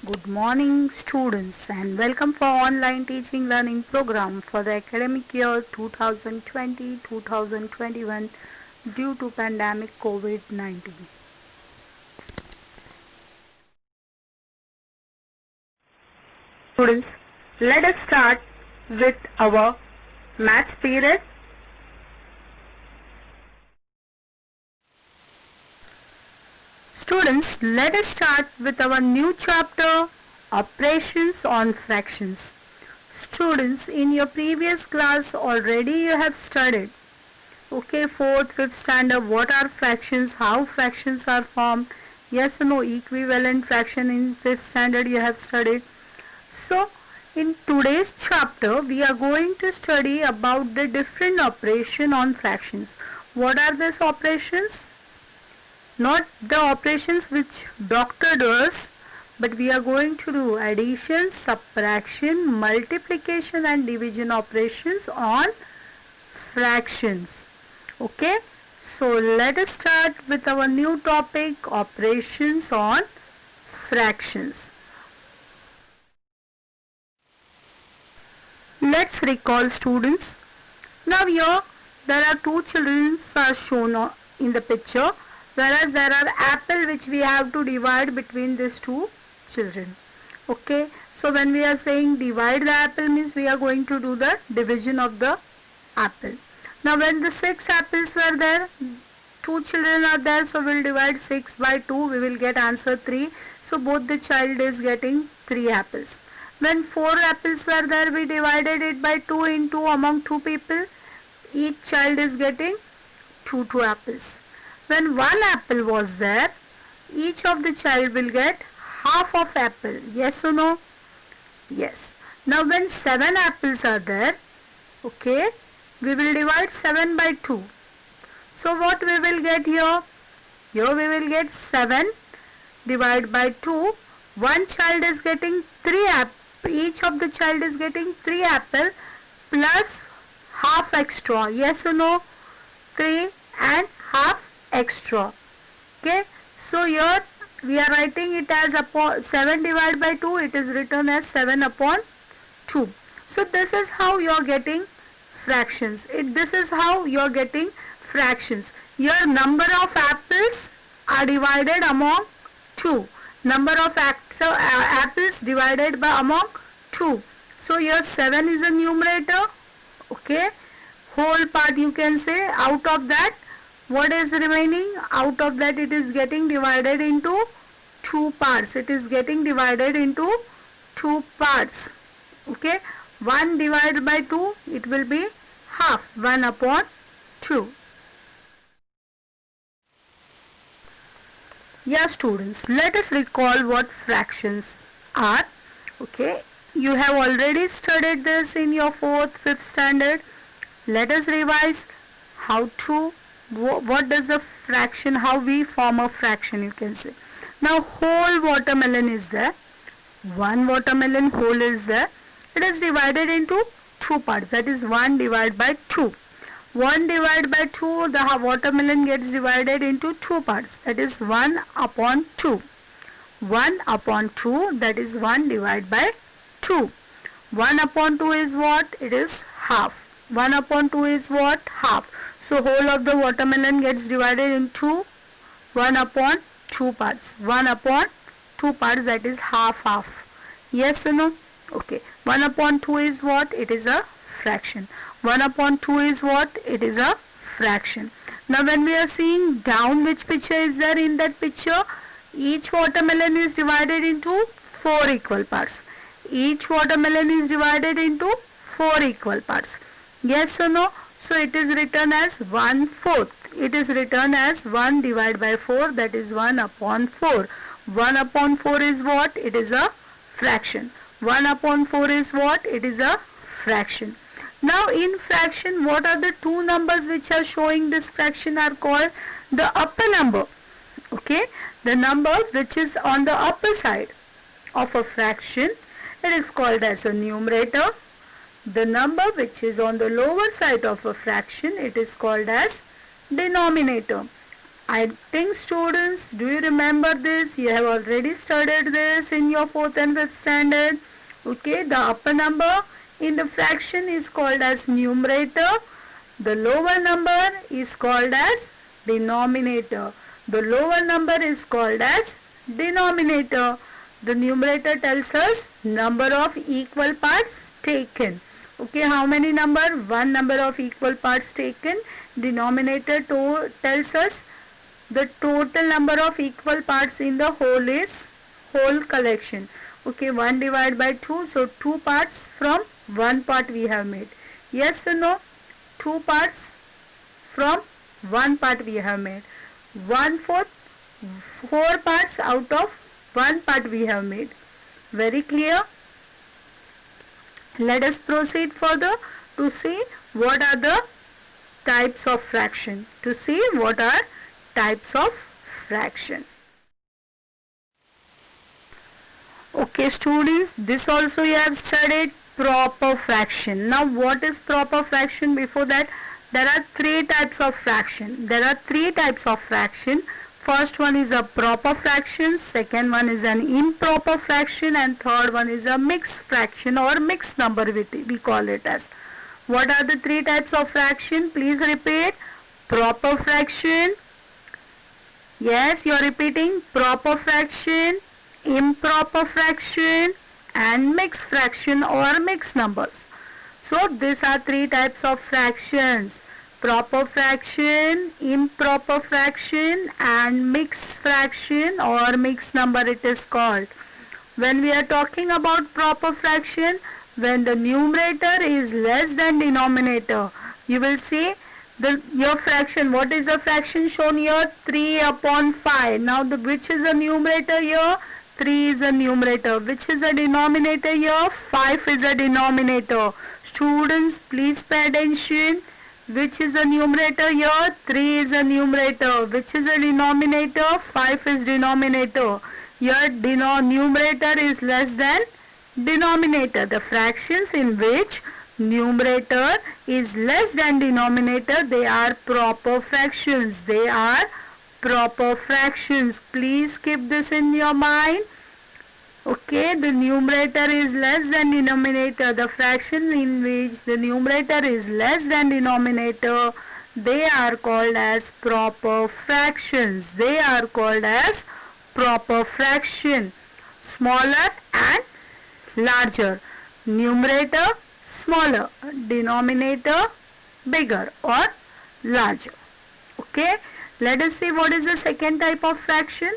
Good morning students and welcome for online teaching learning program for the academic year 2020-2021 due to pandemic COVID-19. Students, let us start with our maths period. Students, let us start with our new chapter, Operations on Fractions. Students, in your previous class already you have studied, okay, 4th, 5th standard, what are fractions, how fractions are formed, yes or no, equivalent fraction in 5th standard you have studied. So, in today's chapter, we are going to study about the different operation on fractions. What are these operations? Not the operations which doctor does, but we are going to do addition, subtraction, multiplication and division operations on fractions. Okay, so let us start with our new topic, operations on fractions. Let's recall, students. Now here there are two children are shown in the picture, whereas there are apple which we have to divide between these two children. Okay, so when we are saying divide the apple means we are going to do the division of the apple. Now when the 6 apples were there, 2 children are there, so we'll divide 6 by 2, we will get answer 3. So both the child is getting 3 apples. When 4 apples were there, we divided it by 2 into among 2 people. Each child is getting 2 apples. When 1 apple was there, each of the child will get half of apple. Yes or no? Yes. Now when 7 apples are there, okay, we will divide 7 by 2. So what we will get here? Here we will get 7 divided by 2. One child is getting 3 apples. Each of the child is getting 3 apples plus half extra. Yes or no? 3 and half extra. Okay. So here we are writing it as 7 divided by 2. It is written as 7 upon 2. So this is how you are getting fractions. This is how you are getting fractions. Your number of apples are divided among 2. Number of apples divided by among 2. So your 7 is a numerator. Okay. Whole part you can say. Out of that, what is remaining? Out of that it is getting divided into 2 parts. It is getting divided into 2 parts. Okay. 1 divided by 2, it will be half. 1 upon 2. Yeah, students, let us recall what fractions are. Okay, you have already studied this in your 4th, 5th standard. Let us revise how to, what does the fraction, how we form a fraction, you can say. Now, whole watermelon is there. 1 watermelon whole is there. It is divided into 2 parts. That is 1 divided by 2. 1 divided by 2, the watermelon gets divided into 2 parts. That is 1 upon 2. 1 upon 2, that is 1 divided by 2. 1 upon 2 is what? It is half. 1 upon 2 is what? Half. So whole of the watermelon gets divided into 1 upon 2 parts. 1 upon 2 parts, that is half. Yes or no? Okay. 1 upon 2 is what? It is a fraction. 1 upon 2 is what? It is a fraction. Now when we are seeing down, which picture is there in that picture? Each watermelon is divided into 4 equal parts. Each watermelon is divided into 4 equal parts. Yes or no? So it is written as 1/4. It is written as 1 divided by 4, that is 1 upon 4. 1 upon 4 is what? It is a fraction. 1 upon 4 is what? It is a fraction. Now in fraction, what are the two numbers which are showing this fraction are called the upper number. Okay, the number which is on the upper side of a fraction, it is called as a numerator. The number which is on the lower side of a fraction, it is called as denominator. I think students, do you remember this? You have already studied this in your 4th and 5th standard. Okay, the upper number in the fraction is called as numerator. The lower number is called as denominator. The lower number is called as denominator. The numerator tells us number of equal parts taken. Okay, how many number? One number of equal parts taken. Denominator tells us the total number of equal parts in the whole is whole collection. Okay, 1 divided by 2. So 2 parts from 1 part we have made. Yes or no? 2 parts from 1 part we have made. 1/4, 4 parts out of 1 part we have made. Very clear? Let us proceed further to see what are the types of fraction. To see what are types of fraction. Okay students, this also you have studied proper fraction. Now what is proper fraction? Before that, there are 3 types of fraction. There are 3 types of fraction. First one is a proper fraction, second one is an improper fraction, and third one is a mixed fraction or mixed number we call it as. What are the 3 types of fraction? Please repeat. Proper fraction. Yes, you are repeating. Proper fraction, improper fraction, and mixed fraction or mixed numbers. So these are 3 types of fractions. Proper fraction, improper fraction, and mixed fraction or mixed number it is called. When we are talking about proper fraction, when the numerator is less than denominator, you will see your fraction. What is the fraction shown here? 3/5. Now which is the numerator here? 3 is the numerator. Which is the denominator here? 5 is the denominator. Students, please pay attention. Which is the numerator here? 3 is the numerator. Which is the denominator? 5 is denominator. Your numerator is less than denominator. The fractions in which numerator is less than denominator, they are proper fractions. They are proper fractions. Please keep this in your mind. Okay, the numerator is less than denominator. The fraction in which the numerator is less than denominator, they are called as proper fractions. They are called as proper fraction. Smaller and larger. Numerator smaller, denominator bigger or larger. Okay, let us see what is the second type of fraction.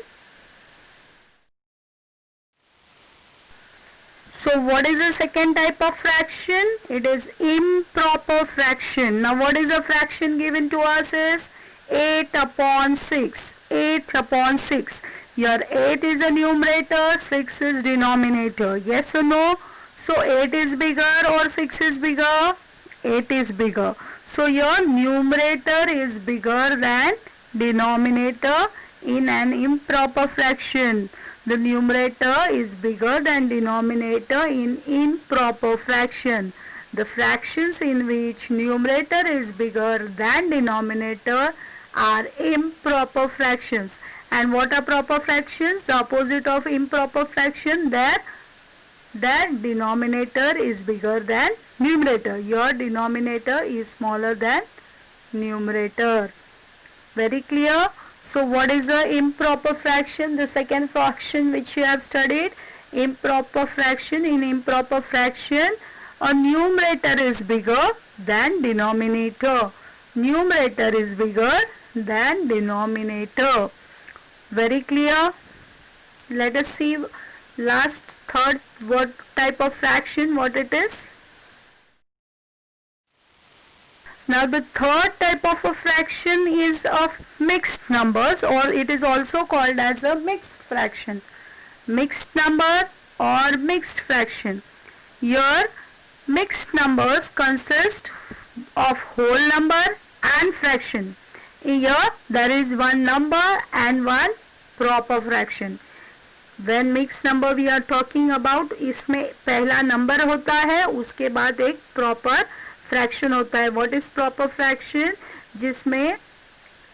So what is the second type of fraction? It is improper fraction. Now what is the fraction given to us is 8/6. 8/6. Your 8 is the numerator, 6 is denominator. Yes or no? So 8 is bigger or 6 is bigger? 8 is bigger. So your numerator is bigger than denominator in an improper fraction. The numerator is bigger than denominator in improper fraction. The fractions in which numerator is bigger than denominator are improper fractions. And what are proper fractions? The opposite of improper fraction, that denominator is bigger than numerator. Your denominator is smaller than numerator. Very clear? So what is the improper fraction? The second fraction which you have studied. Improper fraction. In improper fraction, a numerator is bigger than denominator. Numerator is bigger than denominator. Very clear? Let us see last third what type of fraction, what it is. Now the third type of a fraction is of mixed numbers, or it is also called as a mixed fraction. Mixed number or mixed fraction. Here mixed numbers consist of whole number and fraction. Here there is one number and one proper fraction. When mixed number we are talking about, इसमें पहला number होता है, उसके बाद एक proper fraction होता है. What is proper fraction? जिसमें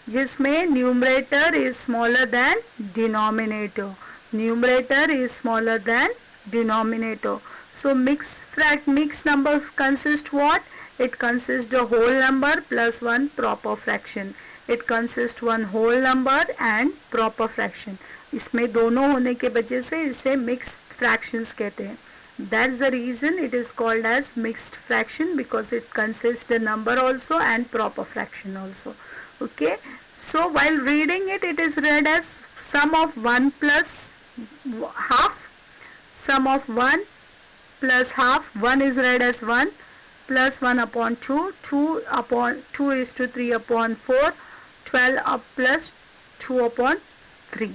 जिसमें numerator is smaller than denominator. Numerator is smaller than denominator. So mixed numbers consist what? It consists the whole number plus one proper fraction. It consists one whole number and proper fraction. इसमें दोनों होने के वजह से इसे mixed fractions कहते हैं. That's the reason it is called as mixed fraction, because it consists the number also and proper fraction also. Okay. So while reading it, it is read as sum of 1 plus half. Sum of 1 plus half. 1 is read as 1 plus 1 upon 2. 2 is to 3 upon 4. 12 up plus 2 upon 3.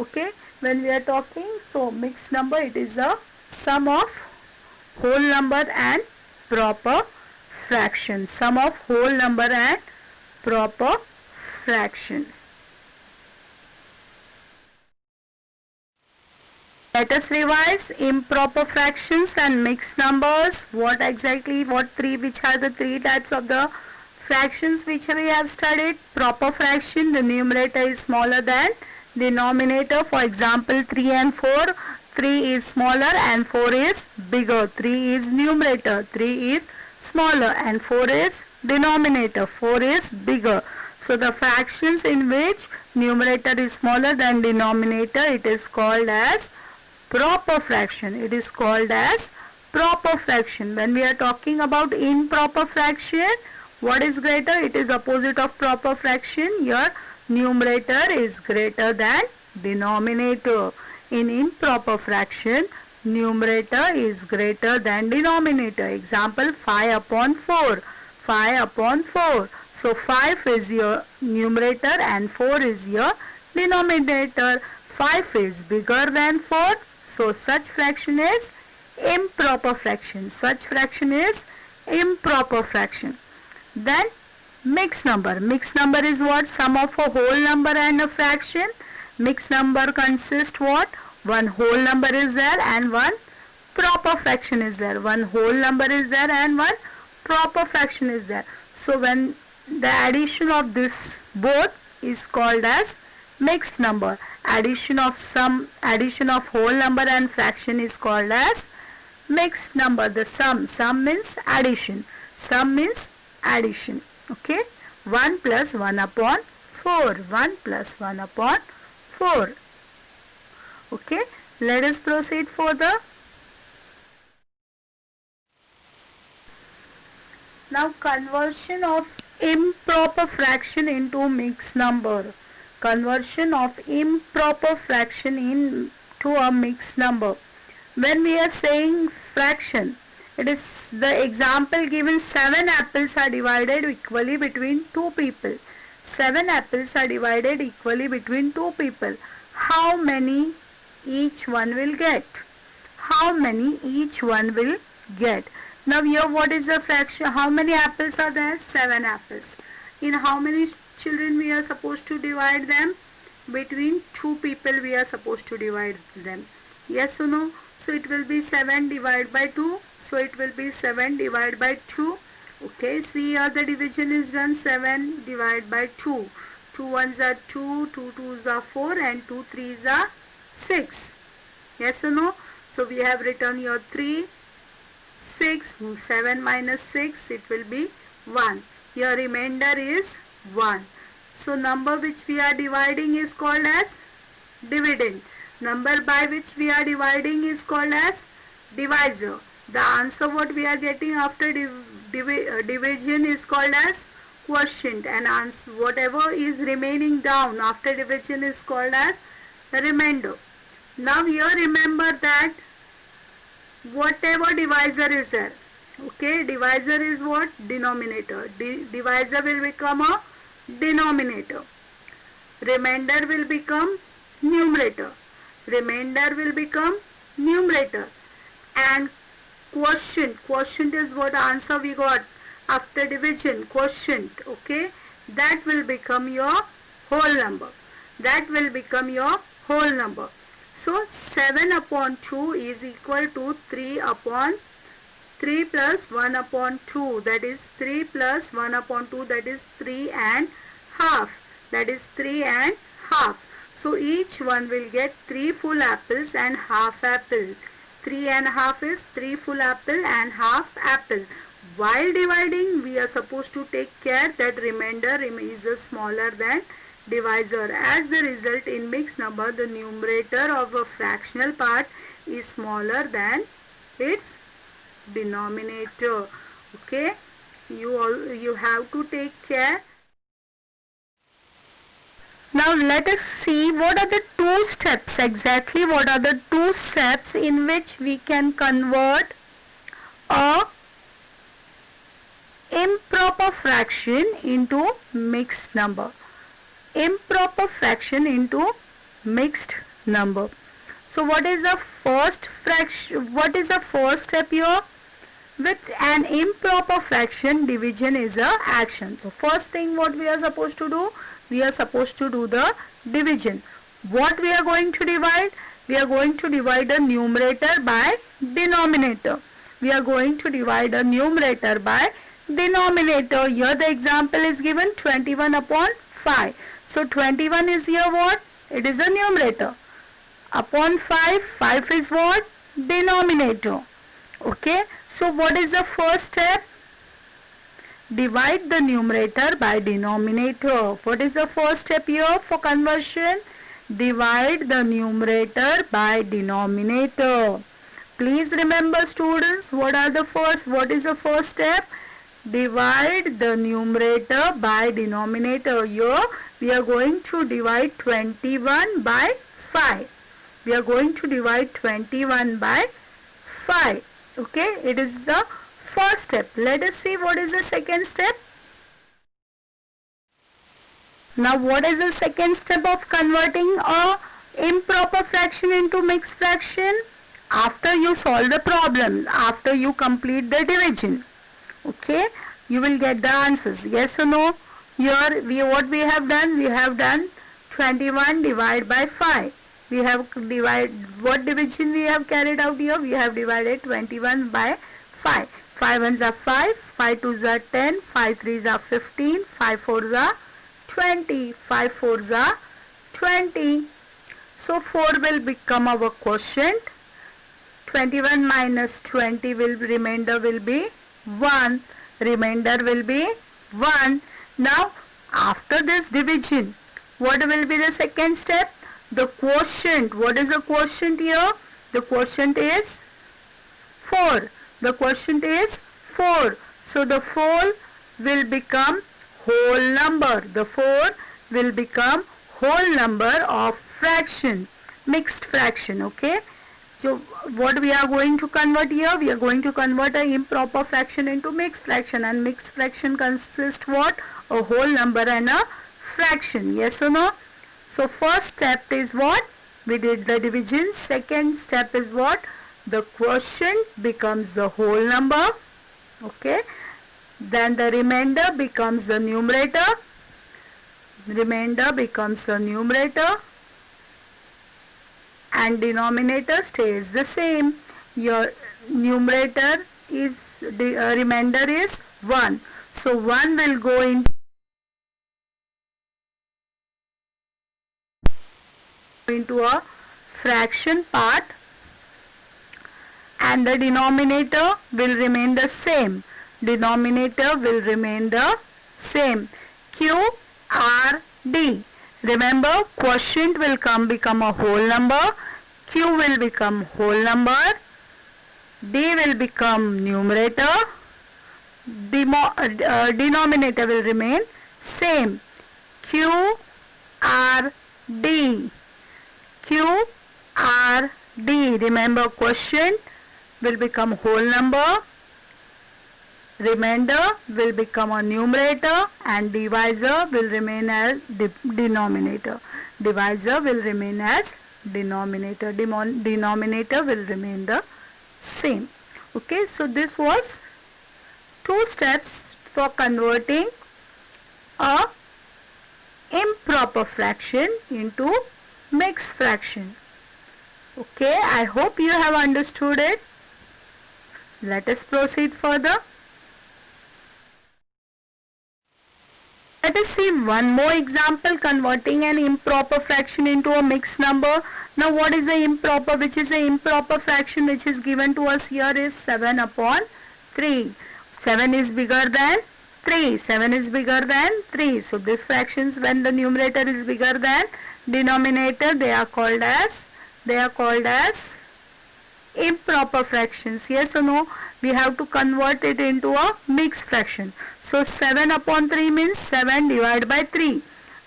Okay. When we are talking, so mixed number, it is the sum of whole number and proper fraction. Sum of whole number and proper fraction. Let us revise improper fractions and mixed numbers. What which are the three types of the fractions which we have studied? Proper fraction, the numerator is smaller than denominator. For example, 3 and 4. 3 is smaller and 4 is bigger. 3 is numerator, 3 is smaller and 4 is denominator, 4 is bigger. So the fractions in which numerator is smaller than denominator, it is called as proper fraction. It is called as proper fraction. When we are talking about improper fraction, what is greater? It is opposite of proper fraction. Your numerator is greater than denominator. In improper fraction, numerator is greater than denominator. Example, 5 upon 4. 5 upon 4. So 5 is your numerator and 4 is your denominator. 5 is bigger than 4. So such fraction is improper fraction. Such fraction is improper fraction. Then mixed number. Mixed number is what? Sum of a whole number and a fraction. Mixed number consists what? One whole number is there and one proper fraction is there. One whole number is there and one proper fraction is there. So when the addition of this both is called as mixed number. Addition of whole number and fraction is called as mixed number. The sum means addition. Sum means addition. Okay. 1 plus 1 upon 4. 1 plus 1 upon 4. Okay. Let us proceed further. Now conversion of improper fraction into mixed number. Conversion of improper fraction into a mixed number. When we are saying fraction, it is the example given: 7 apples are divided equally between 2 people. 7 apples are divided equally between 2 people. How many each one will get? How many each one will get? Now here what is the fraction? How many apples are there? 7 apples. In how many children we are supposed to divide them? Between 2 people we are supposed to divide them. Yes or no? So it will be 7 divided by 2. So it will be 7 divided by 2. Okay, see here the division is done. 7 divided by 2. 2 ones are 2, 2 twos are 4 and 2 threes are 6. Yes or no? So we have written here 3, 6, 7 minus 6, it will be 1. Your remainder is 1. So number which we are dividing is called as dividend. Number by which we are dividing is called as divisor. The answer what we are getting after division is called as quotient, and whatever is remaining down after division is called as remainder. Now here remember that whatever divisor is there, okay, divisor is what? Denominator. Divisor will become a denominator. Remainder will become numerator. Remainder will become numerator. And quotient is what answer we got after division, quotient, okay, that will become your whole number. That will become your whole number. So 7 upon 2 is equal to 3 upon 3 plus 1 upon 2, that is 3 plus 1 upon 2, that is 3 and half. that is 3 and half. So each one will get 3 full apples and half apple. 3 and half is 3 full apple and half apple. While dividing, we are supposed to take care that remainder is smaller than divisor. As the result in mixed number, the numerator of a fractional part is smaller than its denominator. Okay, you have to take care. Now let us see what are the two steps, exactly what are the two steps in which we can convert a improper fraction into mixed number. Improper fraction into mixed number. So what is the first fraction? What is the first step here? With an improper fraction, division is a action. So first thing what we are supposed to do? We are supposed to do the division. What we are going to divide? We are going to divide the numerator by denominator. We are going to divide the numerator by denominator. Here the example is given 21 upon 5. So 21 is here what? It is the numerator. Upon 5, 5 is what? Denominator. Okay. So what is the first step? Divide the numerator by denominator. What is the first step here for conversion? Divide the numerator by denominator. Please remember students, what is the first step? Divide the numerator by denominator. Here we are going to divide 21 by 5. We are going to divide 21 by 5. Okay, it is the first step. Let us see what is the second step. Now what is the second step of converting a improper fraction into mixed fraction? After you solve the problem, after you complete the division, okay, you will get the answers, yes or no. Here what we have done 21 divided by 5. We have what division we have carried out here? We have divided 21 by 5. 5 ones are 5, 5 twos are 10, 5 threes are 15, 5 fours are 20, 5 fours are 20. So 4 will become our quotient. 21 minus 20 remainder will be 1. Remainder will be 1. Now after this division, what will be the second step? The quotient. What is the quotient here? The quotient is 4. The quotient is 4. So the 4 will become whole number. The 4 will become whole number of fraction, mixed fraction. Okay. So what we are going to convert here? We are going to convert an improper fraction into mixed fraction, and mixed fraction consists what? A whole number and a fraction. Yes or no? So first step is what? We did the division. Second step is what? The quotient becomes the whole number. Okay. Then the remainder becomes the numerator. Remainder becomes the numerator. And denominator stays the same. Your numerator is, remainder is 1. So 1 will go into a fraction part, and the denominator will remain the same. Denominator will remain the same. Q, R, D. Remember, quotient will become a whole number. Q will become whole number. D will become numerator. Denominator will remain same. Q, R, D. Q, R, D. Remember, quotient will become whole number. Remainder will become a numerator, and divisor will remain as denominator. Divisor will remain as denominator. Denominator will remain the same. Okay, so this was 2 steps for converting a improper fraction into mixed fraction. Okay, I hope you have understood it. Let us proceed further. Let us see one more example, converting an improper fraction into a mixed number. Now what is the improper, which is the improper fraction which is given to us here is 7 upon 3. 7 is bigger than 3. 7 is bigger than 3. So these fractions, when the numerator is bigger than denominator, they are called as improper fractions. Yes or no? We have to convert it into a mixed fraction. So 7 upon 3 means 7 divided by 3.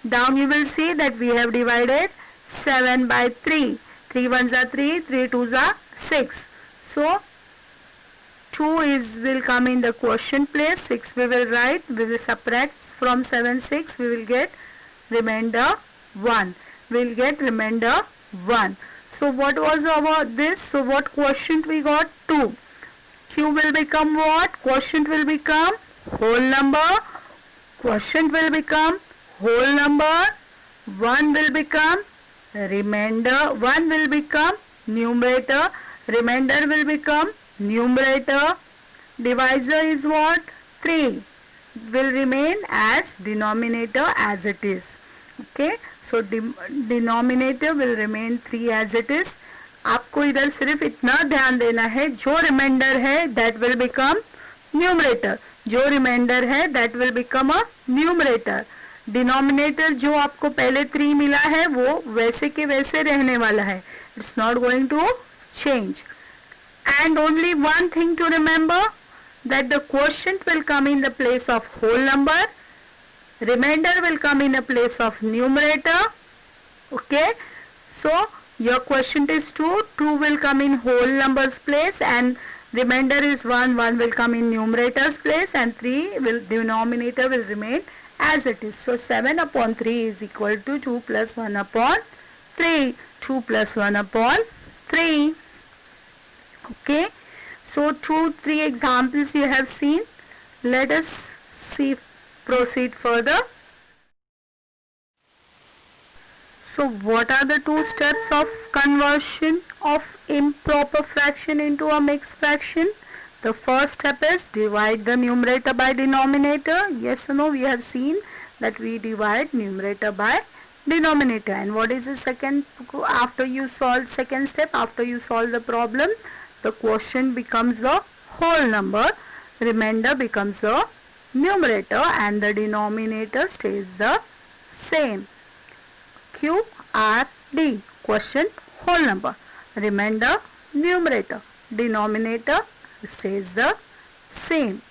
Down you will see that we have divided 7 by 3. 3 ones are 3, 3 twos are 6. So 2 will come in the quotient place, 6 we will write, we will subtract from 7, 6, we will get remainder 1. We will get remainder 1. So what was our this? So what quotient we got? 2. Q will become what? Quotient will become whole number. Quotient will become whole number. 1 will become remainder. 1 will become numerator. Remainder will become numerator. Divisor is what? 3. Will remain as denominator as it is. Okay. So denominator will remain 3 as it is. आपको इधर सिर्फ इतना ध्यान देना है, जो reminder है that will become numerator. जो रिमाइंडर है that will become a numerator. Denominator जो आपको पहले 3 मिला है वो वैसे के वैसे रहने वाला है. It's not going to change. And only one thing to remember, that the quotient will come in the place of whole number. Remainder will come in a place of numerator. Okay. So your quotient is 2. 2 will come in whole numbers place, and remainder is 1. 1 will come in numerator's place, and 3 will denominator will remain as it is. So 7 upon 3 is equal to 2 plus 1 upon 3. 2 plus 1 upon 3. Okay. So 3 examples you have seen. Let us proceed further. So what are the 2 steps of conversion of improper fraction into a mixed fraction? The first step is divide the numerator by denominator. Yes or no? We have seen that we divide numerator by denominator. And what is the second? After you solve second step, after you solve the problem, the quotient becomes the whole number, remainder becomes the numerator, and the denominator stays the same. Q R D, quotient whole number, remainder numerator, denominator stays the same.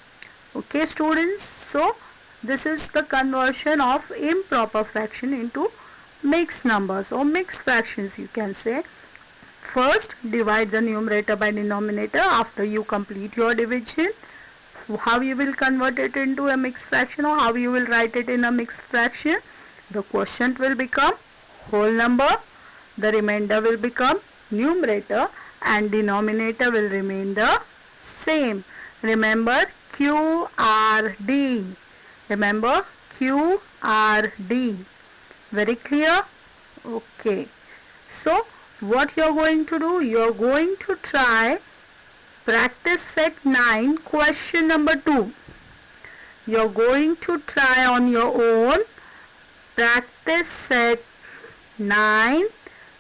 Okay students, so this is the conversion of improper fraction into mixed numbers or mixed fractions, you can say. First, divide the numerator by denominator. After you complete your division, how you will convert it into a mixed fraction, or how you will write it in a mixed fraction? The quotient will become whole number, the remainder will become numerator, and denominator will remain the same. Remember QRD. Remember QRD. Very clear? Okay. So what you are going to do? You are going to try practice set 9, question number 2. You are going to try on your own practice set 9,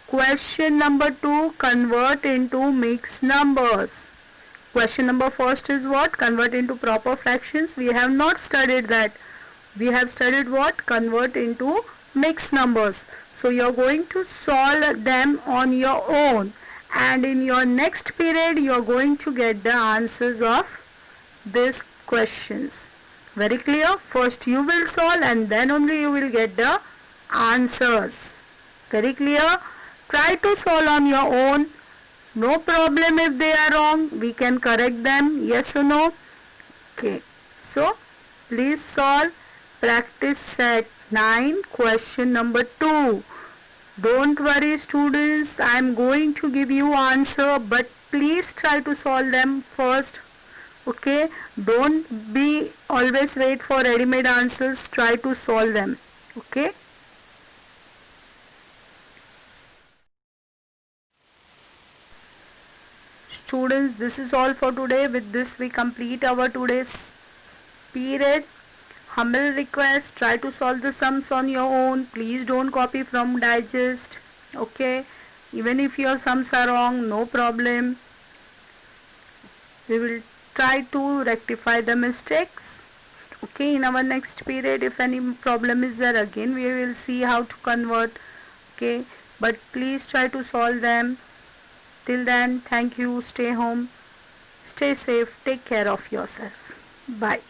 question number 2, convert into mixed numbers. Question number first is what? Convert into proper fractions. We have not studied that. We have studied what? Convert into mixed numbers. So you are going to solve them on your own, and in your next period you are going to get the answers of these questions. Very clear? First you will solve, and then only you will get the answers. Very clear? Try to solve on your own. No problem if they are wrong. We can correct them. Yes or no? Okay. So please solve practice set 9, question number 2. Don't worry students, I am going to give you answer, but please try to solve them first. Okay, don't be always wait for ready-made answers, try to solve them. Okay. Students, this is all for today. With this we complete our today's period. Humble request, try to solve the sums on your own. Please don't copy from digest. Okay, even if your sums are wrong, no problem. We will try to rectify the mistakes. Okay, in our next period, if any problem is there, again we will see how to convert. Okay, but please try to solve them. Till then, thank you. Stay home, stay safe, take care of yourself. Bye.